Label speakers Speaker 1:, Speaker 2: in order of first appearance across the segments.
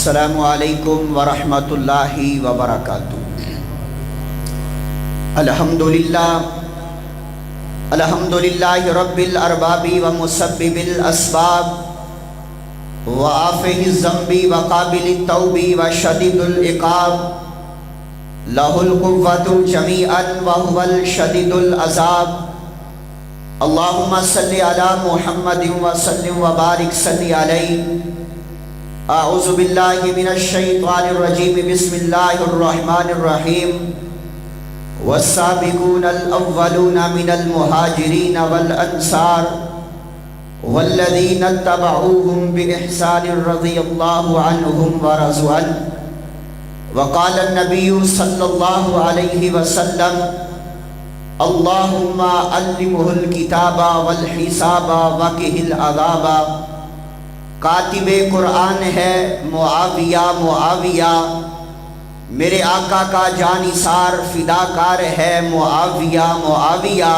Speaker 1: السلام علیکم ورحمۃ اللہ وبرکاتہ۔ الحمدللہ رب الارباب ومسبب الاسباب وآفہ الذنب وقابل التوب وشدید العقاب، لہ القوۃ جمیعا وہو الشدید العذاب۔ اللہم صلی علی محمد وسلم وبارک صلی علیہ۔ اعوذ باللہ من الشیطان الرجیم، بسم اللہ الرحمن الرحیم۔ والسابقون الاولون من المہاجرین والانصار والذین اتبعوهم بإحسان رضی اللہ عنہم ورضوا عنہ۔ وقال النبی صلی اللہ علیہ وسلم اللہم علمہ الکتاب والحساب وقہ العذاب۔ کاتب قرآن ہے معاویہ، میرے آقا کا جانثار فداکار ہے معاویہ،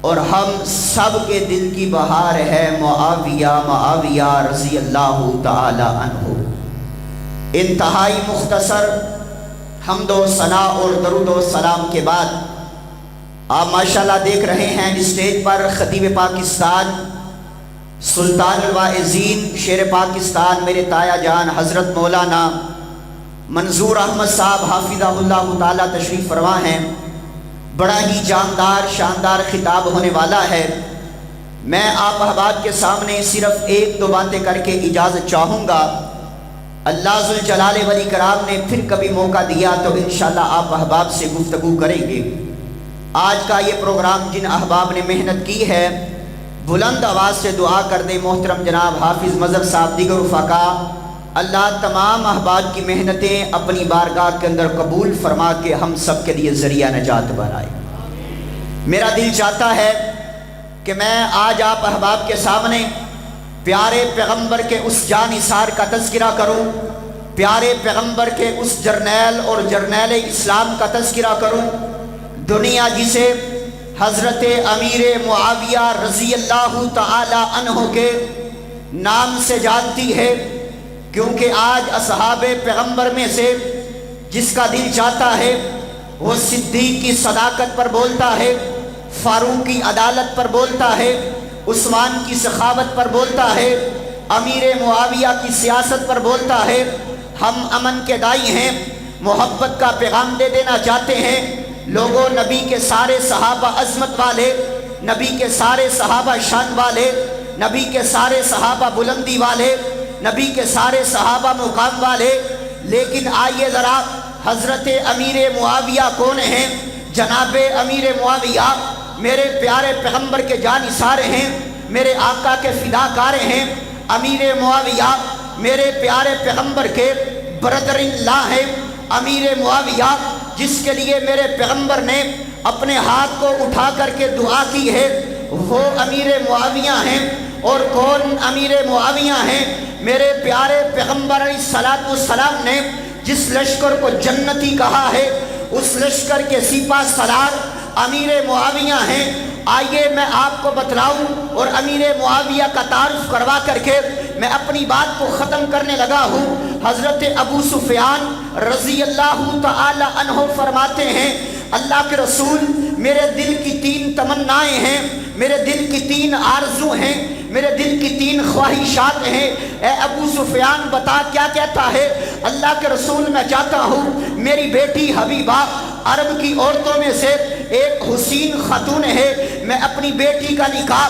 Speaker 1: اور ہم سب کے دل کی بہار ہے معاویہ رضی اللہ تعالی عنہ۔ انتہائی مختصر حمد و ثنا اور درود و سلام کے بعد آپ ماشاءاللہ دیکھ رہے ہیں اسٹیج پر خطیب پاکستان سلطان الواعظین شیر پاکستان میرے تایا جان حضرت مولانا منظور احمد صاحب حافظہ اللہ تعالی تشریف فرما ہیں۔ بڑا ہی جاندار شاندار خطاب ہونے والا ہے۔ میں آپ احباب کے سامنے صرف ایک دو باتیں کر کے اجازت چاہوں گا۔ اللہ ذوالجلال والاکرام نے پھر کبھی موقع دیا تو انشاءاللہ آپ احباب سے گفتگو کریں گے۔ آج کا یہ پروگرام جن احباب نے محنت کی ہے بلند آواز سے دعا کر دیں محترم جناب حافظ مظہر صاحب دیگر رفقا، اللہ تمام احباب کی محنتیں اپنی بارگاہ کے اندر قبول فرما کے ہم سب کے لیے ذریعہ نجات بنائے۔ میرا دل چاہتا ہے کہ میں آج آپ احباب کے سامنے پیارے پیغمبر کے اس جانثار کا تذکرہ کروں، پیارے پیغمبر کے اس جرنیل اور جرنیل اسلام کا تذکرہ کروں، دنیا جسے حضرت امیر معاویہ رضی اللہ تعالی عنہ کے نام سے جانتی ہے، کیونکہ آج اصحاب پیغمبر میں سے جس کا دل چاہتا ہے وہ صدیق کی صداقت پر بولتا ہے، فاروق کی عدالت پر بولتا ہے، عثمان کی سخاوت پر بولتا ہے، امیر معاویہ کی سیاست پر بولتا ہے۔ ہم امن کے دائی ہیں، محبت کا پیغام دے دینا چاہتے ہیں۔ لوگوں، نبی کے سارے صحابہ عظمت والے، نبی کے سارے صحابہ شان والے، نبی کے سارے صحابہ بلندی والے، نبی کے سارے صحابہ مقام والے، لیکن آئیے ذرا حضرت امیر معاویہ کون ہیں؟ جناب امیر معاویہ میرے پیارے پیغمبر کے جانثار ہیں، میرے آقا کے فداکار ہیں۔ امیر معاویہ میرے پیارے پیغمبر کے برادر اللہ ہیں۔ امیر معاویہ جس کے لیے میرے پیغمبر نے اپنے ہاتھ کو اٹھا کر کے دعا کی ہے وہ امیر معاویہ ہیں۔ اور کون امیر معاویہ ہیں؟ میرے پیارے پیغمبر علیہ السلام نے جس لشکر کو جنتی کہا ہے اس لشکر کے سپہ سالار امیر معاویہ ہیں۔ آئیے میں آپ کو بتلاؤں اور امیر معاویہ کا تعارف کروا کر کے میں اپنی بات کو ختم کرنے لگا ہوں۔ حضرت ابو سفیان رضی اللہ تعالی عنہ فرماتے ہیں اللہ کے رسول میرے دل کی 3 تمنائیں ہیں، میرے دل کی 3 آرزو ہیں، میرے دل کی 3 خواہشات ہیں۔ اے ابو سفیان بتا کیا کہتا ہے؟ اللہ کے رسول میں چاہتا ہوں میری بیٹی حبیبہ عرب کی عورتوں میں سے ایک حسین خاتون ہے، میں اپنی بیٹی کا نکاح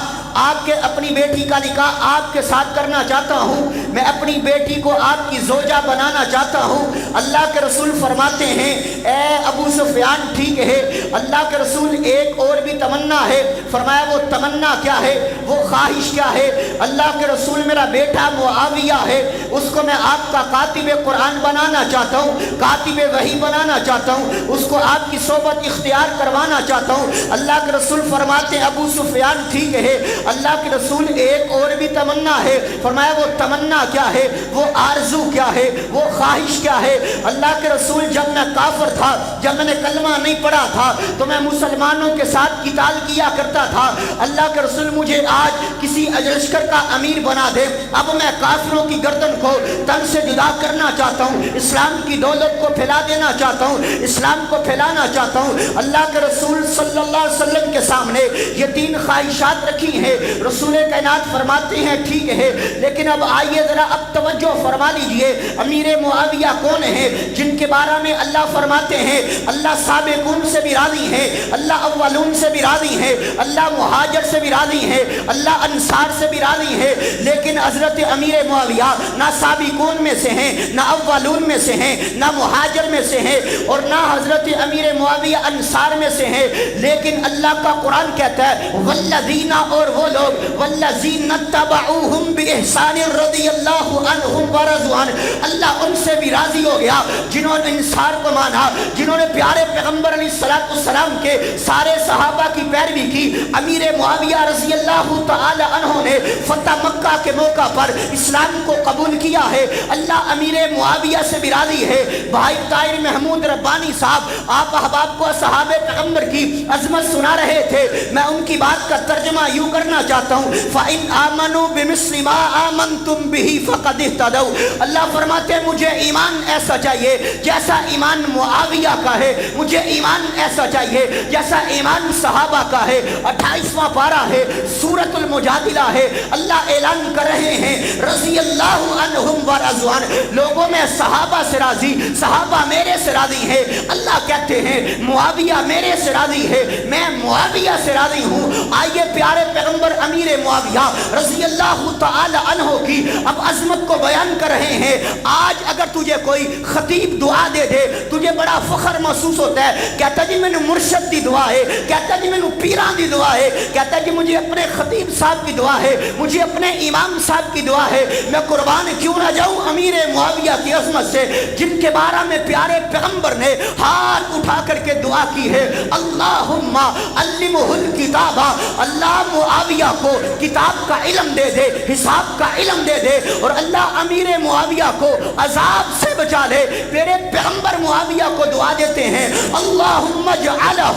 Speaker 1: اپنی بیٹی کا نکاح آپ کے ساتھ کرنا چاہتا ہوں، میں اپنی بیٹی کو آپ کی زوجہ بنانا چاہتا ہوں۔ اللہ کے رسول فرماتے ہیں اے ابو سفیان ٹھیک ہے، اللہ کے رسول ایک اور بھی تمنا ہے۔ فرمایا وہ تمنا کیا ہے، وہ خواہش کیا ہے؟ اللہ کے رسول میرا بیٹا معاویہ ہے، اس کو میں آپ کا کاتب قرآن بنانا چاہتا ہوں، کاتب وحی بنانا چاہتا ہوں، اس کو آپ کی صحبت اختیار کروانا چاہتا ہوں۔ اللہ کے رسول فرماتے ہیں ابو سفیان ٹھیک ہے، اللہ کے رسول ایک اور بھی تمنا ہے، فرمایا وہ تمنا کیا ہے، وہ آرزو کیا ہے، وہ خواہش کیا ہے؟ اللہ کے رسول جب میں کافر تھا، جب میں نے کلمہ نہیں پڑھا تھا تو میں مسلمانوں کے ساتھ قتال کیا کرتا تھا، اللہ کے رسول مجھے آج کسی لشکر کا امیر بنا دے، اب میں کافروں کی گردن کو تن سے جدا کرنا چاہتا ہوں، اسلام کی دولت کو پھیلا دینا چاہتا ہوں، اسلام کو پھیلانا چاہتا ہوں۔ اللہ کے رسول صلی اللہ علیہ وسلم کے سامنے یہ 3 خواہشات رکھی ہیں۔ رسول کائنات فرماتے ہیں ٹھیک ہے، لیکن اب آئیے ذرا اب توجہ فرما لیجئے، امیر معاویہ کون ہے جن کے بارے میں اللہ فرماتے ہیں اللہ سابقون سے بھی راضی ہے، اللہ اولون سے بھی راضی ہے، اللہ مہاجر سے بھی راضی ہے، اللہ انصار سے بھی راضی ہے، لیکن حضرت امیر معاویہ نہ سابقون میں سے ہیں، نہ اولون میں سے ہیں، نہ مہاجر میں سے ہیں، اور نہ حضرت امیر معاویہ انصار میں سے ہیں، لیکن اللہ کا قرآن کہتا ہے والذین، اور وہ لوگ والذین تبعوہم بإحسان رضی اللہ عنہم ورضوا عنہ، اللہ ان سے بھی راضی ہو گیا جنہوں نے انصار کو مانا، جنہوں نے پیارے پیغمبر علیہ السلام کے سارے صحابہ کی پیروی کی۔ امیر معاویہ رضی اللہ تعالی عنہ نے فتح مکہ کے موقع پر اسلام کو قبول کیا ہے، اللہ امیر معاویہ سے بھی راضی ہے۔ بھائی طاہر محمود ربانی صاحب آپ احباب کو صحابہ پیغمبر کی عظمت سنا رہے تھے، میں ان کی بات کا ترجمہ یوں کرنا چاہتا ہوں فَإِنْ آمَنُوا بِمِثْلِ مَا آمَنْتُمْ بِهِ فَقَدِ اهْتَدَوْا، اللہ فرماتے ہیں مجھے ایمان ایسا چاہیے جیسا ایمان معاویہ کا ہے، مجھے ایمان ایسا چاہیے جیسا ایمان صحابہ کا ہے۔ 28واں پارہ ہے، سورۃ المجادلہ ہے، اللہ اعلان کر رہے ہیں رضی اللہ عنہم ورضوا عنہ، لوگوں میں صحابہ سے راضی، صحابہ میرے سے راضی ہے، اللہ کہتے ہیں معاویہ میرے سے راضی ہے، میں معاویہ سے راضی ہوں۔ آئیے پیارے پیغمبر امیر معاویہ رضی اللہ تعالی عنہ کی اب عظمت کو بیان کر رہے ہیں۔ آج اگر تجھے کوئی خطیب دعا دے دے تجھے بڑا فخر محسوس ہوتا ہے، کہتا جی میں نے مرشد دی دعا ہے، کہتا جی میں نے پیران دی دعا ہے، کہتا جی مجھے اپنے خطیب صاحب کی دعا ہے، مجھے اپنے امام صاحب کی دعا ہے، میں قربان کیوں نہ جاؤں امیر معاویہ کی عظمت سے جن کے بارے میں پیارے پیغمبر نے ہاتھ اٹھا کر کے دعا کی ہے اللہم علمہ الکتاب، اللہ معاویہ کو کتاب کا علم دے دے، حساب کا علم دے دے، اور اللہ امیر معاویہ کو عذاب سے بچا لے۔ میرے پیغمبر معاویہ کو دعا دیتے ہیں اللہم اجعلہ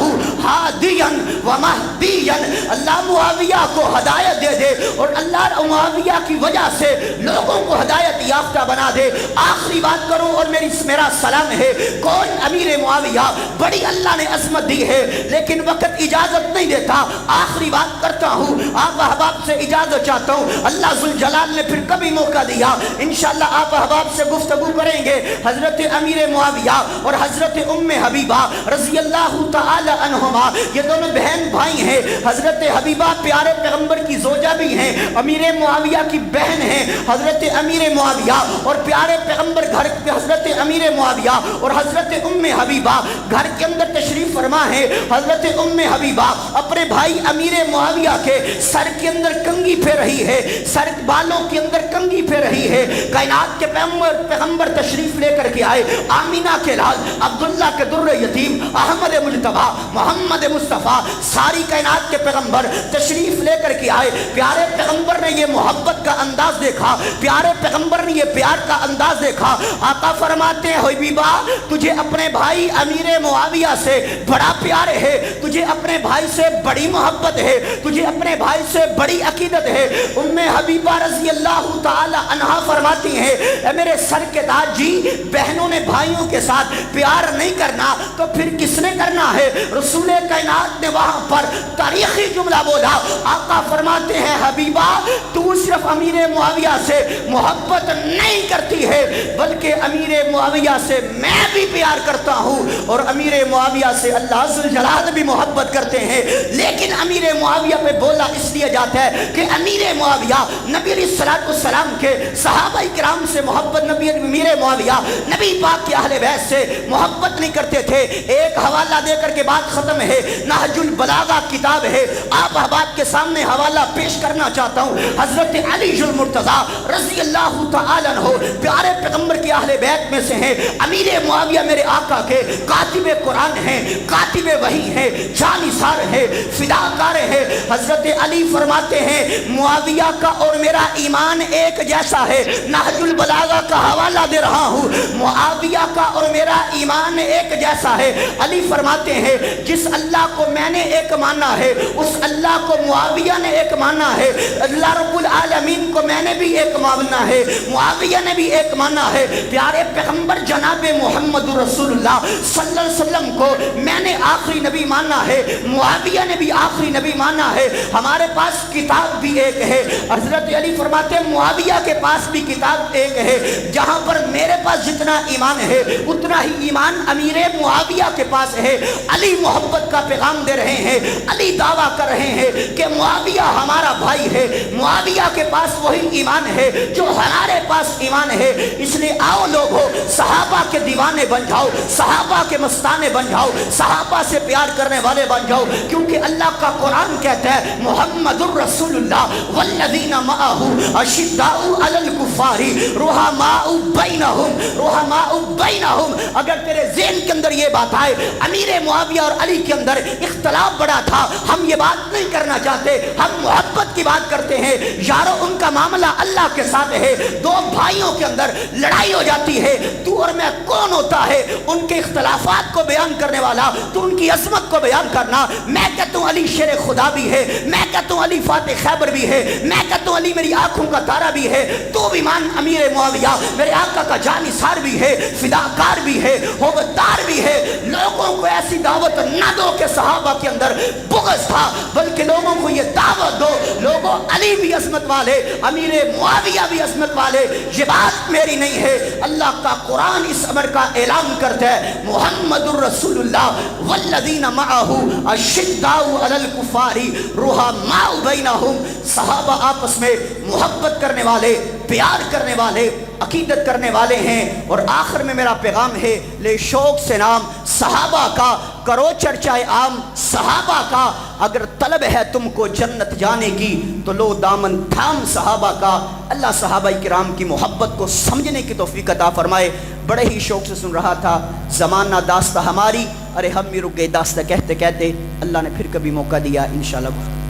Speaker 1: ہادیا ومہدیا، اللہ معاویہ کو ہدایت دے دے اور اللہ معاویہ کی وجہ سے لوگوں کو ہدایت یافتہ بنا دے۔ آخری بات کروں اور میرا سلام ہے، کون امیر معاویہ، بڑی اللہ نے عظمت دی ہے لیکن وقت اجازت نہیں دیتا، آخری بات کرتا ہوں، آپ احباب سے اجازت چاہتا ہوں، اللہ ذوالجلال نے پھر کبھی موقع دیا انشاءاللہ آپ احباب سے گفتگو کریں گے۔ حضرت امیر معاویہ اور حضرت ام حبیبہ رضی اللہ تعالی عنہما یہ دونوں بہن بھائی ہیں، حضرت حبیبہ پیارے پیغمبر کی زوجہ بھی ہیں، امیر معاویہ کی بہن ہیں، حضرت امیر معاویہ اور پیارے پیغمبر گھر حضرت امیر معاویہ اور حضرت ام حبیبہ گھر کے اندر تشریف فرما ہے۔ حضرت ام حبیبہ اپنے بھائی امیر معاویہ کے سر کے اندر کنگھی پھیر رہی ہے، سر بالوں کے اندر کنگھی پھیر رہی ہے، کائنات کے پیغمبر تشریف لے کر کے آئے، آمینہ کے لال، عبداللہ کے در یتیم، احمد مجتبیٰ، محمد مصطفیٰ، ساری کائنات کے پیغمبر تشریف لے کر کے آئے۔ پیارے پیغمبر نے یہ محبت کا انداز دیکھا، پیارے پیغمبر نے یہ پیار کا انداز دیکھا، آقا فرماتے ہیں حبیبہ تجھے اپنے بھائی امیر معاویہ سے بڑا پیار ہے، تجھے اپنے بھائی سے بڑی محبت ہے، تجھے اپنے بھائی سے بڑی عقیدت ہے۔ ام حبیبہ رضی اللہ تعالی عنہا فرماتی ہیں اے میرے سر کے تاج جی، بہنوں نے بھائیوں کے ساتھ پیار نہیں کرنا تو پھر کس نے کرنا ہے؟ رسول کائنات نے وہاں پر تاریخی جملہ بولا، آقا فرماتے ہیں حبیبہ تو صرف امیر معاویہ سے محبت نہیں کرتی ہے بلکہ امیر معاویہ سے میں بھی پیار کرتا ہوں، اور امیر معاویہ سے اللہ ذوالجلال بھی محبت کرتے ہیں، لیکن امیر معاویہ پہ بولا اس لیے جاتا ہے کہ امیر معاویہ نبی علیہ السلام کے صحابہ کرام سے محبت، امیر معاویہ نبی پاک کے اہل بیت سے محبت نہیں کرتے تھے۔ ایک حوالہ دے کر کے بات ختم ہے، نہج البلاغہ کتاب ہے، آپ احباب کے سامنے حوالہ پیش کرنا چاہتا ہوں، حضرت علی المرتضیٰ رضی اللہ تعالی عنہ پیارے پیغمبر کی اہل بیت میں سے ہیں۔ امیر معاویہ میرے آقا کے کاتب قرآن ہیں، کاتب وحی ہیں، جانثار ہیں، فداکار ہیں۔ حضرت علی فرماتے ہیں معاویہ کا اور میرا ایمان ایک جیسا ہے۔ نہج البلاغہ کا حوالہ دے رہا ہوں، معاویہ کا اور میرا ایمان ایک جیسا ہے۔ علی فرماتے ہیں جس اللہ کو میں نے ایک مانا ہے اس اللہ کو معاویہ نے ایک مانا ہے، اللہ رب العالمین کو میں نے بھی ایک مانا ہے، معاویہ نے بھی ایک مانا ہے۔ پیارے پیغمبر جناب محمد رسول اللہ صلی اللہ علیہ وسلم کو میں نے آخری نبی مانا ہے، معاویہ نے بھی آخری نبی مانا ہے۔ ہمارے پاس کتاب بھی ایک ہے۔ حضرت علی فرماتے ہیں معاویہ کے پاس بھی کتاب ایک ہے، جہاں پر میرے پاس جتنا ایمان ہے اتنا ہی ایمان امیر معاویہ کے پاس ہے۔ علی محبت کا پیغام دے رہے ہیں، علی دعویٰ کر رہے ہیں کہ معاویہ ہمارا بھائی ہے، معاویہ کے پاس وہی ایمان ہے جو ہمارے پاس ایمان ہے۔ اس لیے آؤ لوگو صحابہ کے دیوانے بن جاؤ، صحابہ کے مستانے بن جاؤ، صحابہ سے پیار کرنے والے بن جاؤ، کیونکہ اللہ کا قرآن کہتا ہے محمد الرسول اللہ والذین معہ اشداء علی الکفار رحماء بینہم۔ اگر تیرے ذہن کے اندر یہ بات آئے امیر معاویہ اور علی کے اندر اختلاف بڑا تھا، ہم یہ بات نہیں کرنا چاہتے، ہم محبت کی بات کرتے ہیں۔ یارو ان کا معاملہ اللہ کے ساتھ ہے، دو بھائیوں کے اندر لڑائی ہو جاتی ہے، تو اور میں کون ہوتا ہے ان کے اختلافات کو بیان کرنے والا، تو ان کی عظمت کو بیان کرنا۔ میں کہتا ہوں علی شیر خدا بھی ہے، میں کہتا ہوں علی فاتح خیبر بھی ہے، میں کہتا ہوں علی میری آنکھوں کا تارا بھی ہے، تو بھی مان امیر معاویہ میرے آقا کا جانثار بھی ہے، فداکار بھی ہے، ہوبدار بھی ہے۔ لوگوں کو ایسی دعوت نہ دو کہ صحابہ کے اندر بغض تھا، بلکہ لوگوں کو یہ دعوت دو لوگوں علی بھی عظمت والے، امیر معاویہ بھی عظمت والے۔ یہ بات میری نہیں ہے، اللہ کا قرآن اس امر کا اعلان کرتا ہے محمد الرسول اللہ والذین معہ اشداء علی الکفار رحماء بینہم۔ صحابہ آپس میں محبت کرنے والے، پیار کرنے والے، عقیدت کرنے والے ہیں۔ اور آخر میں میرا پیغام ہے لے شوق سے نام صحابہ کا کرو چرچہ عام صحابہ کا، اگر طلب ہے تم کو جنت جانے کی تو لو دامن تھام صحابہ کا۔ اللہ صحابہ کرام کی محبت کو سمجھنے کی توفیق عطا فرمائے۔ بڑے ہی شوق سے سن رہا تھا، زمانہ داستہ ہماری، ارے ہم بھی رک گئے داستہ کہتے کہتے، اللہ نے پھر کبھی موقع دیا انشاءاللہ۔